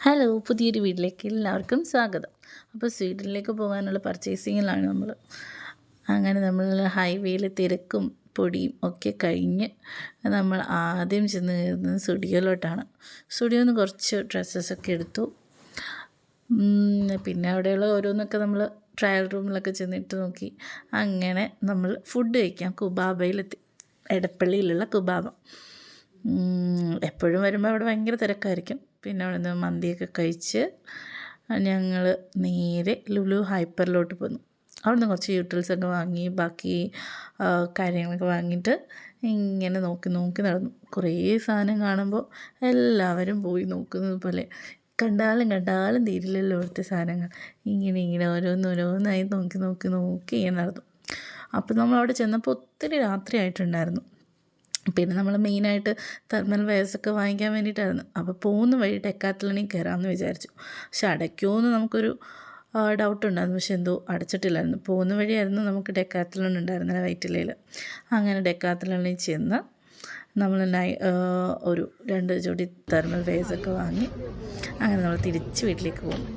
Hello, പുതിയൊരു വീട്ടിലേക്ക് എല്ലാവർക്കും സ്വാഗതം. അപ്പോൾ സ്വീഡനിലേക്ക് പോകാനുള്ള പർച്ചേസിങ്ങിലാണ് നമ്മൾ. അങ്ങനെ നമ്മൾ ഹൈവേയിൽ തിരക്കും പൊടിയും ഒക്കെ കഴിഞ്ഞ് നമ്മൾ ആദ്യം ചെന്ന് കയറുന്നത് സ്റ്റുഡിയോയിലോട്ടാണ്. സ്റ്റുഡിയോയിൽ നിന്ന് കുറച്ച് ഡ്രസ്സസൊക്കെ എടുത്തു. പിന്നെ അവിടെയുള്ള ഓരോന്നൊക്കെ നമ്മൾ ട്രയൽ റൂമിലൊക്കെ ചെന്നിട്ട് നോക്കി. അങ്ങനെ നമ്മൾ ഫുഡ് കഴിക്കാൻ കുബാബയിലെത്തി. എടപ്പള്ളിയിലുള്ള കുബാബ. എപ്പോഴും വരുമ്പോൾ അവിടെ ഭയങ്കര തിരക്കായിരിക്കും. പിന്നെ അവിടെ നിന്ന് മന്തിയൊക്കെ കഴിച്ച് ഞങ്ങൾ നേരെ ലുലു ഹൈപ്പറിലോട്ട് പോന്നു. അവിടെ നിന്ന് കുറച്ച് യൂട്ടിൽസൊക്കെ വാങ്ങി ബാക്കി കാര്യങ്ങളൊക്കെ വാങ്ങിയിട്ട് ഇങ്ങനെ നോക്കി നടന്നു. കുറേ സാധനം കാണുമ്പോൾ എല്ലാവരും പോയി നോക്കുന്നത് പോലെ കണ്ടാലും തീരില്ലല്ലോ അവിടുത്തെ സാധനങ്ങൾ. ഇങ്ങനെ ഓരോന്നോരോന്നായി നോക്കി ഇങ്ങനെ നടന്നു. അപ്പോൾ നമ്മളവിടെ ചെന്നപ്പോൾ ഒത്തിരി രാത്രി ആയിട്ടുണ്ടായിരുന്നു. പിന്നെ നമ്മൾ മെയിനായിട്ട് തെർമൽ വെയർസൊക്കെ വാങ്ങിക്കാൻ വേണ്ടിയിട്ടായിരുന്നു. അപ്പോൾ പോകുന്ന വഴി ഡെക്കാത്തലണിൽ കയറാമെന്ന് വിചാരിച്ചു. പക്ഷെ അടയ്ക്കുമോ നമുക്കൊരു ഡൗട്ടുണ്ടായിരുന്നു. പക്ഷെ എന്തോ അടച്ചിട്ടില്ലായിരുന്നു. പോകുന്ന വഴിയായിരുന്നു നമുക്ക് ഡെക്കാത്തലൺ ഉണ്ടായിരുന്നില്ല വൈറ്റിലയിൽ. അങ്ങനെ ഡെക്കാത്തലണിൽ ചെന്ന് നമ്മൾ ഒരു 2 ജോഡി തെർമൽ വെയർസൊക്കെ വാങ്ങി അങ്ങനെ നമ്മൾ തിരിച്ച് വീട്ടിലേക്ക് പോകുന്നു.